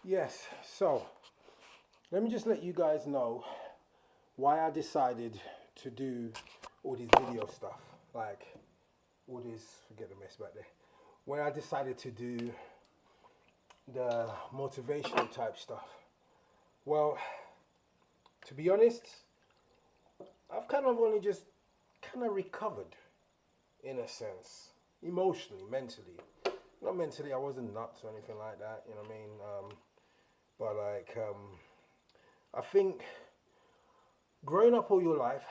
Yes, so let me just let you guys know why I decided to do all this video stuff. Like, all this, forget the mess back there. When I decided to do the motivational type stuff. Well, to be honest, I've kind of only just kind of recovered in a sense, emotionally, mentally. Not mentally, I wasn't nuts or anything like that, you know what I mean? But like, I think growing up all your life,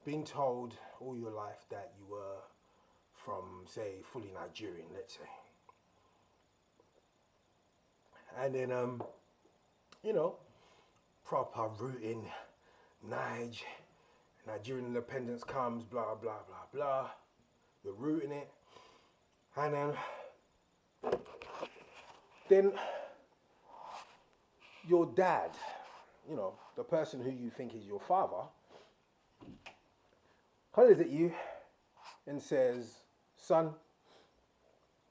being told all your life that you were from, say, fully Nigerian, let's say, and then, you know, proper rooting, Nigerian independence comes, blah, blah, blah, blah. You're rooting it. And then your dad, you know, the person who you think is your father, hollers at you and says, son,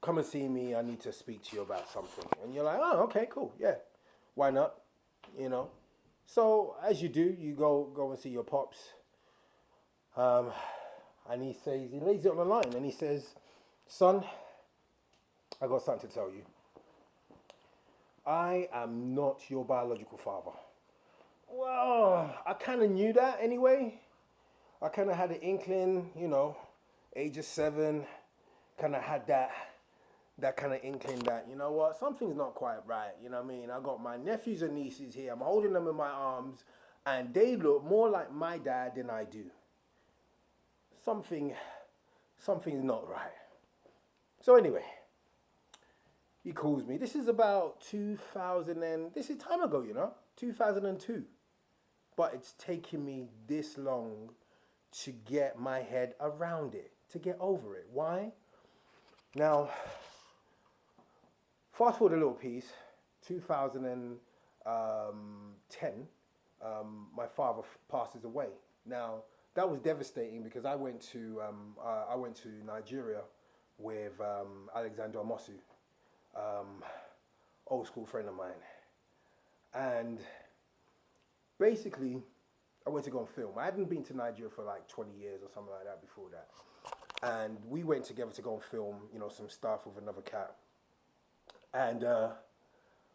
come and see me. I need to speak to you about something. And you're like, oh, okay, cool. Yeah. Why not? You know? So as you do, you go and see your pops. And he says, he lays it on the line and he says, son, I got something to tell you. I am not your biological father. Well, I kind of knew that anyway. I kind of had an inkling, you know, age of 7, kind of had that kind of inkling that, you know what, something's not quite right, you know what I mean? I got my nephews and nieces here, I'm holding them in my arms, and they look more like my dad than I do. Something's not right. So anyway, he calls me. This is about 2000 and, this is time ago, you know, 2002. But it's taken me this long to get my head around it, to get over it. Why? Now, fast forward a little piece, 2010, my father passes away. Now, that was devastating because I went to Nigeria with Alexander Omosu, old school friend of mine, and basically I went to go and film. I hadn't been to Nigeria for like 20 years or something like that before that, and we went together to go and film, you know, some stuff with another cat, and I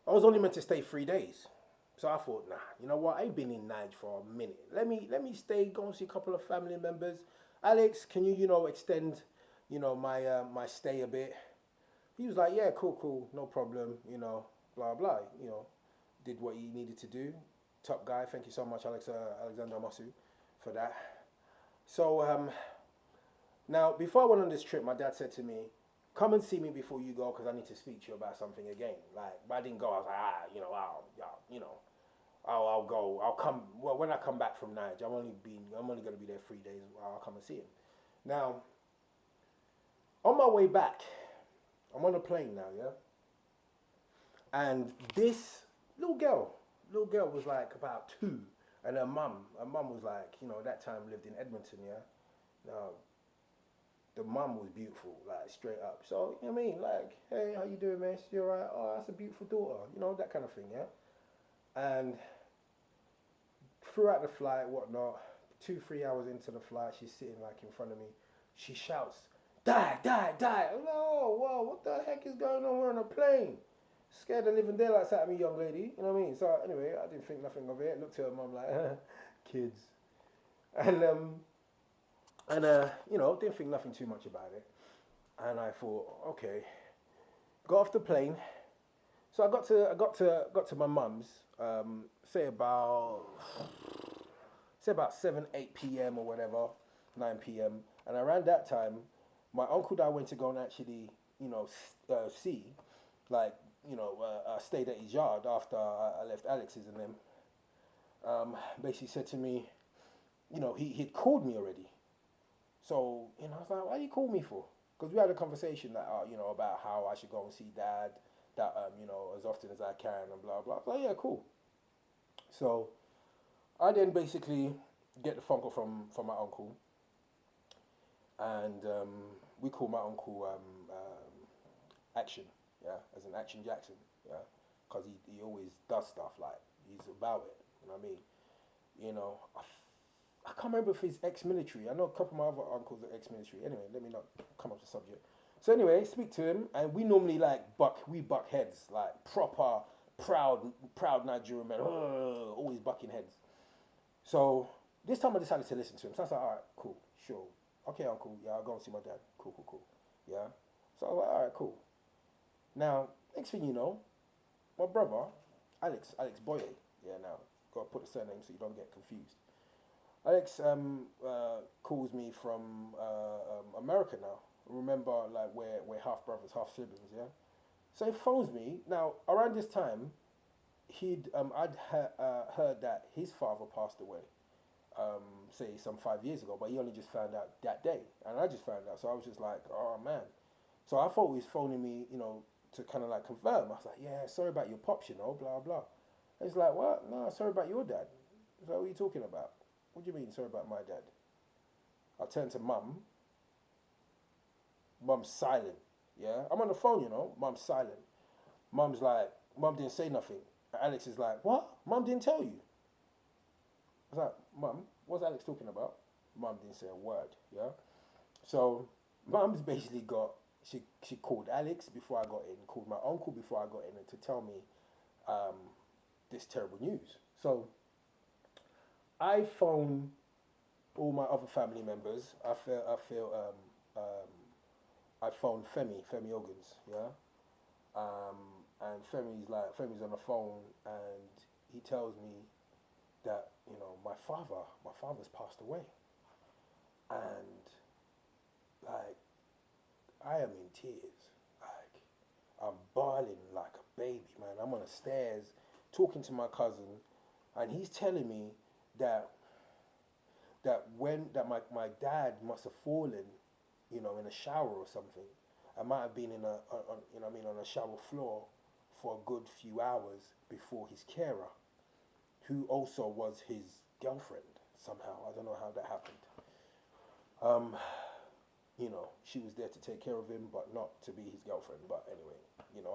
was only meant to stay 3 days. So I thought, nah, you know what? I ain't been in Niger for a minute. Let me stay, go and see a couple of family members. Alex, can you, you know, extend, you know, my stay a bit? He was like, yeah, cool, no problem, you know, blah blah, you know, did what he needed to do. Top guy. Thank you so much, Alexander Masu, for that. So now, before I went on this trip, my dad said to me, come and see me before you go because I need to speak to you about something again. Like, but I didn't go. I was like, you know, I'll go. I'll come. Well, when I come back from Niger, I'm only going to be there 3 days. I'll come and see him. Now, on my way back, I'm on a plane now, yeah. And this little girl was like about 2, and her mum was like, you know, that time lived in Edmonton, yeah. Now, the mum was beautiful, like straight up. So, you know what I mean? Like, hey, how you doing, miss? You alright? Oh, that's a beautiful daughter. You know, that kind of thing, yeah? And throughout the flight, whatnot, 2, 3 hours into the flight, she's sitting like in front of me. She shouts, die, die, die. I'm like, oh, whoa, what the heck is going on? We're on a plane. Scared the living daylights out of me, young lady. You know what I mean? So anyway, I didn't think nothing of it. Looked at her mum like, kids. And you know, didn't think nothing too much about it. And I thought, okay, got off the plane. So I got to my mum's, say about 7, 8 p.m. or whatever, 9 p.m. And around that time, my uncle that I went to go and actually, you know, see, like, you know, I stayed at his yard after I left Alex's and them. Basically said to me, you know, he'd called me already. So, you know, I was like, why you call me for? Because we had a conversation that, you know, about how I should go and see dad, that, you know, as often as I can and blah, blah. I was like, yeah, cool. So I then basically get the phone call from my uncle, and we call my uncle Action, yeah, as in Action Jackson, yeah. because he always does stuff like he's about it. You know what I mean? You know, I can't remember if he's ex-military. I know a couple of my other uncles are ex-military. Anyway, let me not come off the subject. So anyway, speak to him, and we normally like buck heads, like proper proud Nigerian men, always bucking heads. So this time I decided to listen to him. So I was like, all right, cool, sure, okay, uncle, yeah, I'll go and see my dad. Cool, yeah. So I was like, all right, cool. Now, next thing you know, my brother, Alex Boye, yeah. Now, gotta put the surname so you don't get confused. Alex calls me from America now. Remember, like we're half brothers, half siblings, yeah. So he phones me. Now around this time, heard that his father passed away, say some 5 years ago, but he only just found out that day, and I just found out. So I was just like, oh man. So I thought he was phoning me, to kind of like confirm. I was like, yeah, sorry about your pops, blah blah. And he's like, what? No, sorry about your dad. I was like, what are you talking about? What do you mean, sorry about my dad? I turned to mum. Mum's silent. Yeah, I'm on the phone, Mum's silent. Mum didn't say nothing. Alex is like, what? Mum didn't tell you. I was like, Mum, what's Alex talking about? Mum didn't say a word. Yeah. So Mum's basically she called Alex before I got in, called my uncle before I got in, and to tell me this terrible news. So I phone all my other family members. I phoned Femi Ogans, yeah, and Femi's on the phone, and he tells me that my father's passed away, and like I am in tears, like I'm bawling like a baby, man. I'm on the stairs talking to my cousin, and he's telling me that my dad must have fallen, in a shower or something. I might have been on a shower floor for a good few hours before his carer, who also was his girlfriend somehow. I don't know how that happened. She was there to take care of him, but not to be his girlfriend. But anyway,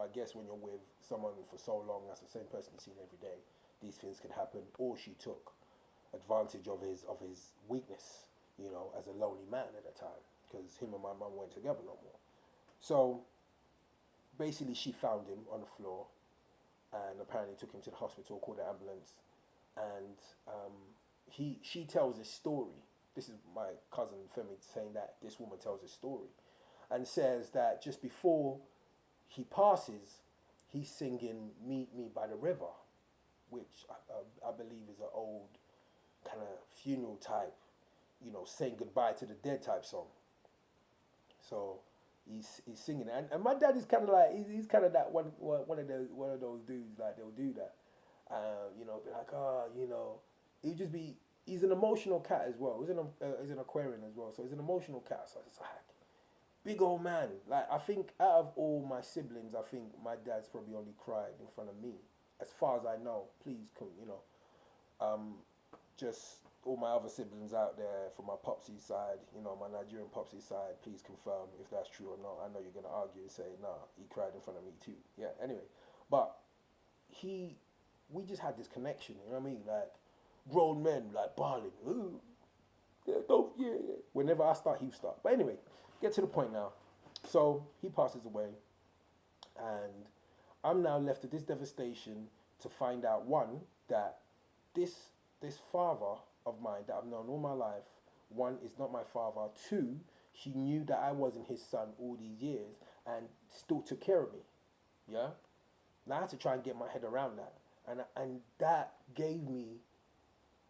I guess when you're with someone for so long, that's the same person you've seen every day, these things can happen. Or she took advantage of his weakness, as a lonely man at the time, because him and my mum weren't together no more. So basically, she found him on the floor, and apparently took him to the hospital, called the ambulance, and she tells his story. This is my cousin Femi saying that this woman tells his story, and says that just before he passes, he's singing "Meet Me by the River," which I believe is an old kind of funeral type, saying goodbye to the dead type song. So he's singing it, and my dad is kind of like he's kind of that one of those dudes, like they'll do that, be like, he'll just be. He's an emotional cat as well. He's an Aquarian as well, so he's an emotional cat. So it's like big old man. Like I think out of all my siblings, I think my dad's probably only cried in front of me, as far as I know. Please, just all my other siblings out there from my popsy side, my Nigerian popsy side, please confirm if that's true or not. I know you're gonna argue and say, nah, he cried in front of me too. Yeah. Anyway, but we just had this connection. You know what I mean? Like grown men like bawling. Ooh, yeah, don't, yeah. Whenever I start, he start. But anyway, get to the point now. So he passes away, and I'm now left with this devastation to find out, one, that this father of mine that I've known all my life, one, is not my father. Two, he knew that I wasn't his son all these years and still took care of me. Yeah? Now I had to try and get my head around that. And that gave me,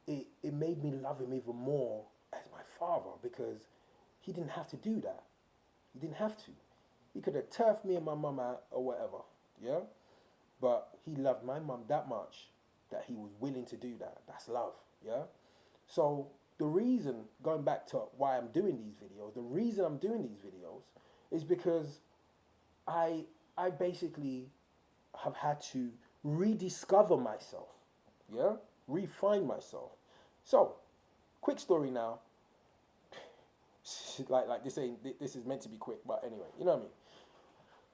it made me love him even more as my father, because he didn't have to do that. He didn't have to. He could have turfed me and my mum out or whatever. Yeah? But he loved my mum that much that he was willing to do that. That's love. Yeah? So the reason, going back to why I'm doing these videos, the reason I'm doing these videos is because I basically have had to rediscover myself. Yeah? Refine myself. So, quick story now. Like this is meant to be quick, but anyway, you know what I mean.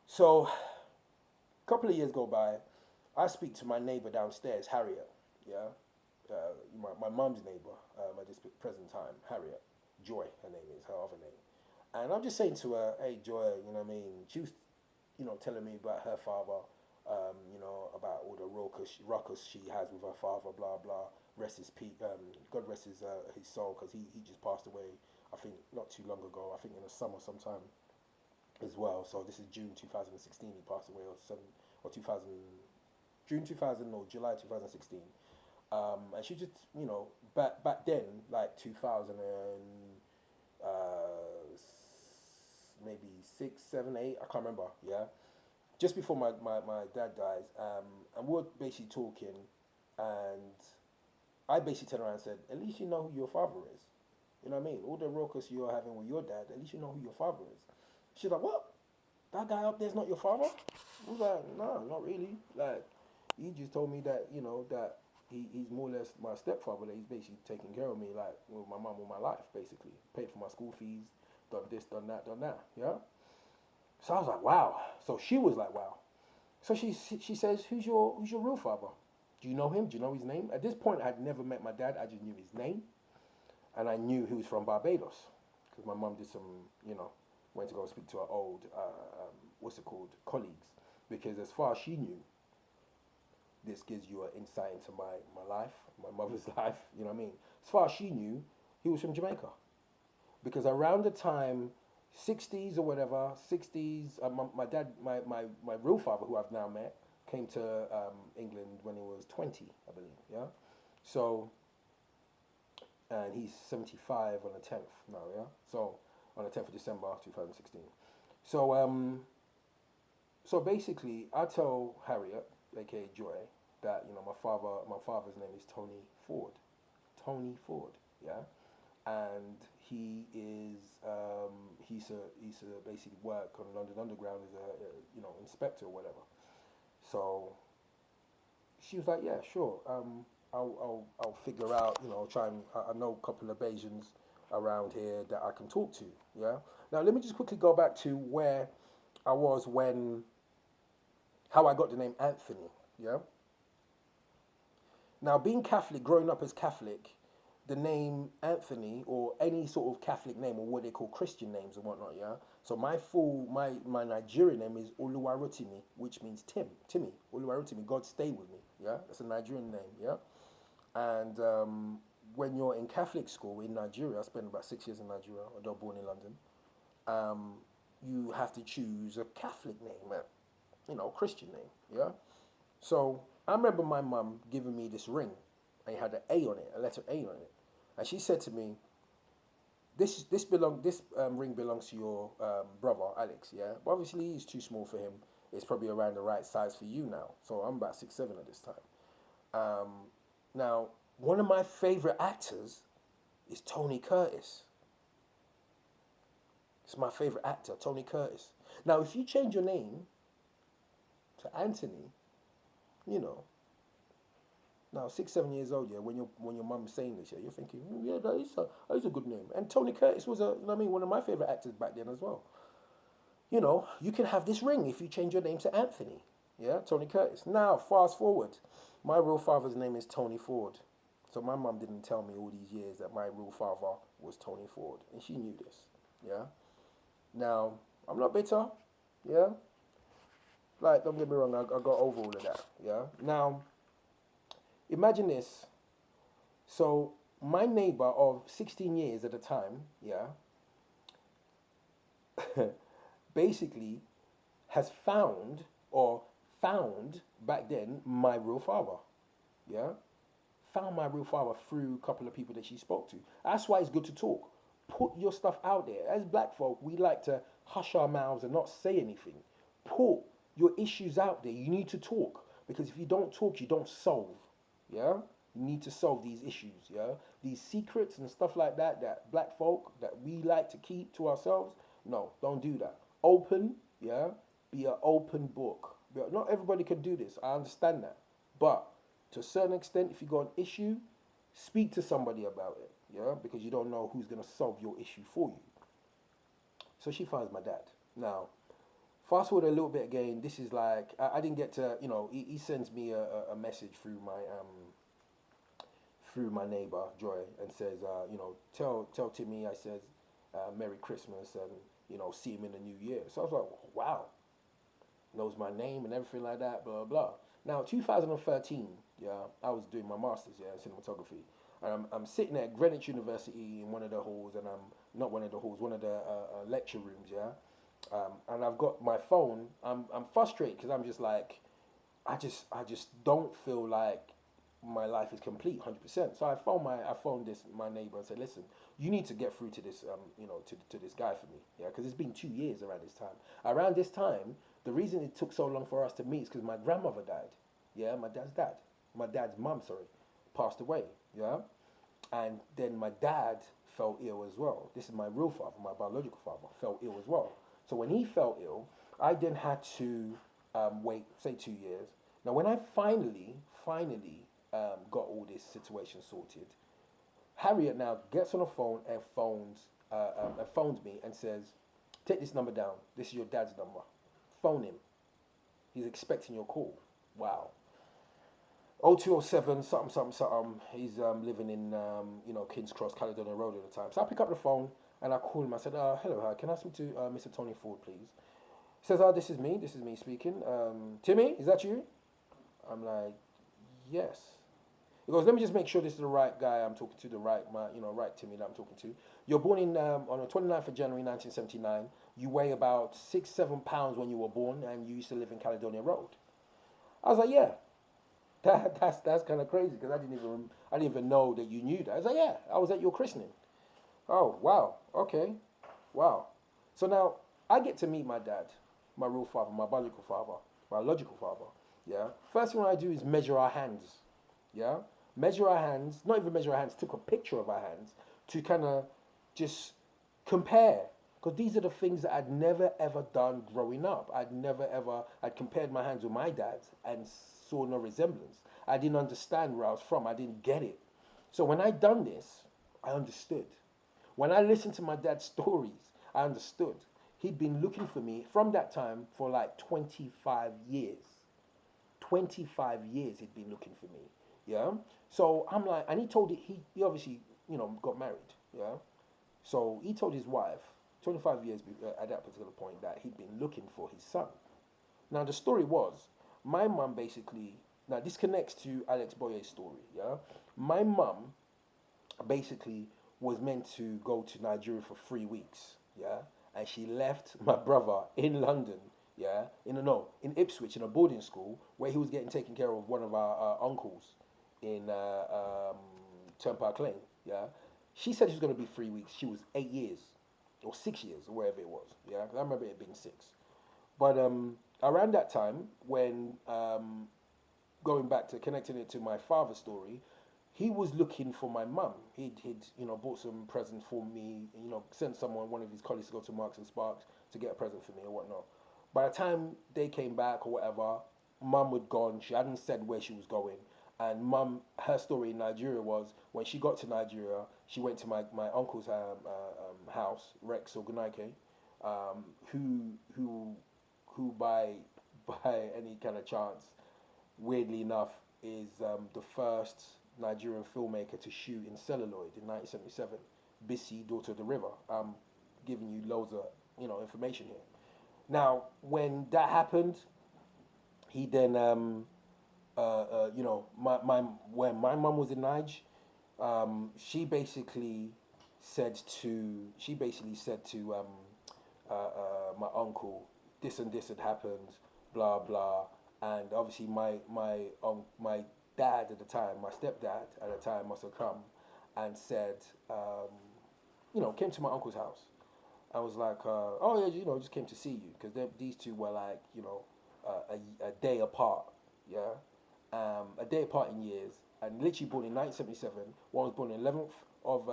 So, a couple of years go by, I speak to my neighbor downstairs, Harriet. Yeah, my mum's neighbor at this present time, Harriet. Joy, her name is, her other name. And I'm just saying to her, hey, Joy, you know what I mean? She was, telling me about her father, about all the ruckus she has with her father, blah, blah. Rest his God rest his soul, because he just passed away, I think, not too long ago, I think in the summer sometime as well. So this is June 2016, he passed away, or 2000, June 2000, or July 2016. And she just, back then, like 2000 and maybe 6, 7, 8, I can't remember, yeah? Just before my dad dies, and we were basically talking, and I basically turned around and said, at least you know who your father is. You know what I mean? All the ruckus you're having with your dad, at least you know who your father is. She's like, what? That guy up there's not your father? I was like, no, not really. Like, he just told me that, that he's more or less my stepfather, that he's basically taking care of me, like, with my mum all my life, basically. Paid for my school fees, done this, done that, yeah? So I was like, wow. So she was like, wow. So she says, who's your real father? Do you know him? Do you know his name? At this point, I'd never met my dad. I just knew his name, and I knew he was from Barbados, because my mum did some, went to go speak to her old, colleagues, because as far as she knew, this gives you an insight into my life, my mother's life. You know what I mean? As far as she knew, he was from Jamaica, because around the time 60s or whatever, 60s, my dad, my real father, who I've now met, came to England when he was 20, I believe, yeah? So, and he's 75 on the 10th now, yeah? So, on the 10th of December, 2016. So, so basically, I tell Harriet, aka Joy, that, my father's name is Tony Ford. Tony Ford, yeah? And he is he used to basically work on London Underground as a inspector or whatever. So she was like, yeah, sure. I'll figure out, try and I know a couple of Asians around here that I can talk to. Yeah. Now let me just quickly go back to where I was when how I got the name Anthony. Yeah. Now being Catholic, growing up as Catholic, the name Anthony, or any sort of Catholic name, or what they call Christian names and whatnot, yeah. So my Nigerian name is Oluwarotimi, which means Timmy, Oluwarotimi. God stay with me, yeah. That's a Nigerian name, yeah. And when you're in Catholic school in Nigeria, I spent about 6 years in Nigeria, although born in London. You have to choose a Catholic name, Christian name, yeah. So I remember my mum giving me this ring, and it had an A on it, a letter A on it. And she said to me, this ring belongs to your brother Alex, yeah. But obviously he's too small for him. It's probably around the right size for you now. So I'm about 6'7" at this time. Now one of my favorite actors is Tony Curtis. It's my favorite actor, Tony Curtis. Now if you change your name to Anthony, you know, now 6, 7 years old, yeah, when your mum's saying this, yeah, you're thinking, yeah, that is a good name. And Tony Curtis was one of my favorite actors back then as well. You can have this ring if you change your name to Anthony. Yeah, Tony Curtis. Now, fast forward. My real father's name is Tony Ford. So my mum didn't tell me all these years that my real father was Tony Ford. And she knew this. Yeah. Now, I'm not bitter. Yeah. Like, don't get me wrong, I got over all of that. Yeah. Now, imagine this. So my neighbor of 16 years at the time, yeah, basically has found back then my real father, yeah, found my real father through a couple of people that she spoke to. That's why it's good to talk. Put your stuff out there. As black folk, we like to hush our mouths and not say anything. Put your issues out there. You need to talk, because if you don't talk, you don't solve. Yeah? You need to solve these issues, yeah? These secrets and stuff like that, that black folk, that we like to keep to ourselves, no, don't do that. Open, yeah? Be an open book. Not everybody can do this, I understand that. But to a certain extent, if you got an issue, speak to somebody about it, yeah? Because you don't know who's going to solve your issue for you. So she finds my dad. Now, Fast forward a little bit again. This is like I didn't get to, he sends me a message through my neighbor Joy and says, tell Timmy I says, Merry Christmas and see him in the new year. So I was like, wow, knows my name and everything like that, blah blah. Now 2013, yeah, I was doing my masters, yeah, in cinematography, and I'm sitting at Greenwich University in one of the halls, and I'm not one of the halls, one of the lecture rooms, yeah, and I've got my phone. I'm frustrated because I'm just like, I just don't feel like my life is complete 100%. So I phoned my neighbor and said, listen, you need to get through to this to this guy for me, yeah, because it's been 2 years around this time. Around this time, the reason it took so long for us to meet is because my grandmother died, yeah, my dad's mum, sorry, passed away, yeah, and then my dad fell ill as well. This is my real father, my biological father, fell ill as well. So when he fell ill, I then had to wait, say, 2 years. Now, when I finally got all this situation sorted, Harriet now gets on the phone and phones me and says, "Take this number down. This is your dad's number. Phone him. He's expecting your call." Wow. 0207 something something something. He's living in King's Cross, Caledonia Road at the time. So I pick up the phone and I call him. I said, "Hello, hi. Can I speak to Mr. Tony Ford, please?" He says, "This is me. This is me speaking. Timmy, is that you?" I'm like, "Yes." He goes, "Let me just make sure this is the right guy I'm talking to, the right Timmy that I'm talking to. You're born on the 29th of January 1979. You weigh about 6-7 pounds when you were born, and you used to live in Caledonia Road." I was like, "Yeah." That's kind of crazy because I didn't even know that you knew that. I was like, "Yeah, I was at your christening." Oh wow, okay, wow. So now I get to meet my dad, my real father, my biological father. Yeah. First thing I do is measure our hands. Yeah. Measure our hands. Not even measure our hands. Took a picture of our hands to kind of just compare. Because these are the things that I'd never ever done growing up. I'd compared my hands with my dad's and saw no resemblance. I didn't understand where I was from. I didn't get it. So when I done this, I understood. When I listened to my dad's stories, I understood. He'd been looking for me from that time for like 25 years. 25 years he'd been looking for me. Yeah. So I'm like, and he obviously, got married. Yeah. So he told his wife, 25 years at that particular point, that he'd been looking for his son. Now, the story was, my mum basically, now this connects to Alex Boye's story, yeah? My mum basically was meant to go to Nigeria for 3 weeks, yeah? And she left my brother in London, yeah? In Ipswich, in a boarding school, where he was getting taken care of one of our uncles in Turnpike Lane, yeah? She said she was going to be 3 weeks. She was 8 years or 6 years or wherever it was, yeah? 'Cause I remember it being six. But around that time, when going back to connecting it to my father's story, he was looking for my mum. He'd bought some presents for me. Sent one of his colleagues to go to Marks and Sparks to get a present for me or whatnot. By the time they came back or whatever, mum had gone. She hadn't said where she was going. And mum, her story in Nigeria was when she got to Nigeria, she went to my uncle's house, Rex Ogunaike, who by any kind of chance, weirdly enough, is the first Nigerian filmmaker to shoot in celluloid in 1977. Bissy, Daughter of the River. I'm giving you loads of information here. Now, when that happened, he then my when my mum was in Nige, she basically said to my uncle, this and this had happened, blah blah, and obviously my dad at the time, my stepdad at the time, must have come and said, came to my uncle's house. I was like, oh yeah, just came to see you because these two were like, a day apart, yeah, a day apart in years, and literally born in 1977. One was born on the 11th of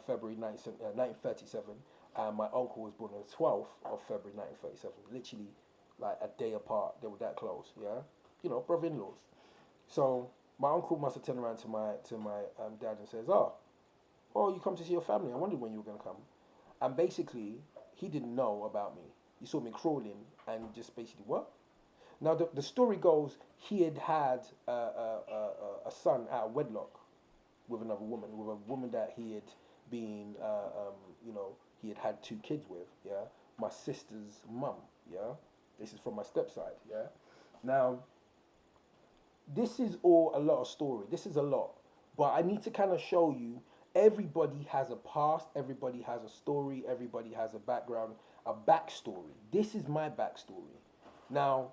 February 1937, and my uncle was born on the 12th of February 1937. Literally, like a day apart. They were that close, yeah. Brother-in-laws. So my uncle must have turned around to my dad and says, "Oh, you come to see your family. I wondered when you were gonna come." And basically, he didn't know about me. He saw me crawling and just basically what? Now the story goes he had a son out of wedlock with another woman, with a woman that he had been, you know, he had 2 kids with. Yeah, my sister's mum. Yeah, this is from my stepside. Yeah, now this is all a lot of story. This is a lot, but I need to kind of show you. Everybody has a past. Everybody has a story. Everybody has a background, a backstory. This is my backstory. Now,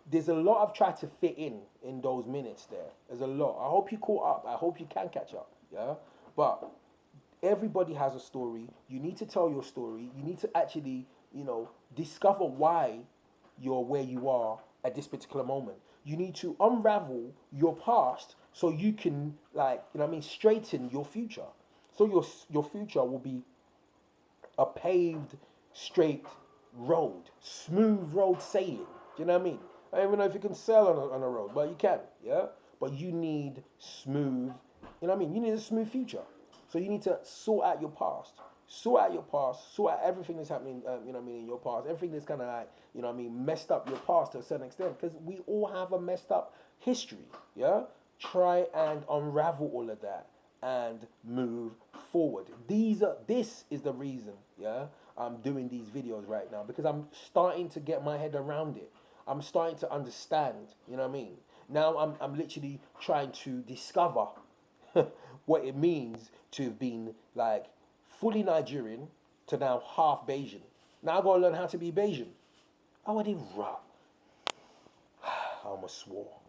there's a lot I've tried to fit in those minutes there. There's a lot. I hope you caught up. I hope you can catch up. Yeah, but everybody has a story. You need to tell your story. You need to actually, you know, discover why you're where you are at this particular moment. You need to unravel your past so you can, like, you know what I mean, straighten your future. So your future will be a paved, straight road, smooth road sailing. Do you know what I mean? I don't even know if you can sail on a road, but you can, yeah? But you need smooth, you know what I mean? You need a smooth future. So you need to sort out your past. Sort out your past, sort out everything that's happening, you know what I mean, in your past. Everything that's kind of like, you know what I mean, messed up your past to a certain extent. Because we all have a messed up history, yeah? Try and unravel all of that and move forward. This is the reason, yeah, I'm doing these videos right now, because I'm starting to get my head around it. I'm starting to understand, you know what I mean? Now I'm literally trying to discover what it means to have been like fully Nigerian to now half Bayesian. Now I gotta learn how to be Bayesian. I already rap. I almost swore.